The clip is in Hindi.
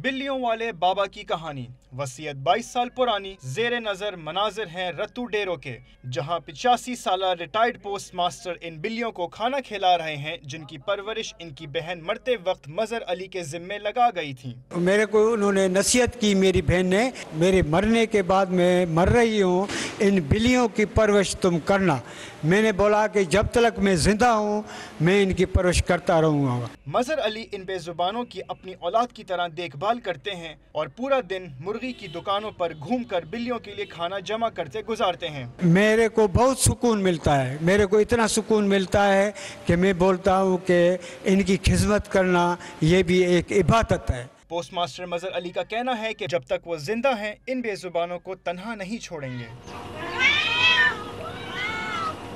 बिल्लियों वाले बाबा की कहानी वसीयत 22 साल पुरानी। जेर नजर मनाजिर हैं रत्तू डेरो के, जहां 85 साल रिटायर्ड पोस्ट मास्टर इन बिल्लियों को खाना खिला रहे हैं, जिनकी परवरिश इनकी बहन मरते वक्त मजहर अली के जिम्मे लगा गई थी। मेरे को उन्होंने नसीहत की, मेरी बहन ने, मेरे मरने के बाद मैं मर रही हूँ, इन बिल्लियों की परवरिश तुम करना। मैंने बोला कि जब तक मैं जिंदा हूँ मैं इनकी परवरिश करता रहूँगा। मजहर अली इन बेजुबानों की अपनी औलाद की तरह देखभाल करते हैं और पूरा दिन मुर्गी की दुकानों पर घूमकर बिल्लियों के लिए खाना जमा करते गुजारते हैं। मेरे को बहुत सुकून मिलता है, मेरे को इतना सुकून मिलता है कि मैं बोलता हूँ कि इनकी खिदमत करना ये भी एक इबादत है। पोस्ट मास्टर मजहर अली का कहना है कि जब तक वो जिंदा हैं इन बेजुबानों को तन्हा नहीं छोड़ेंगे।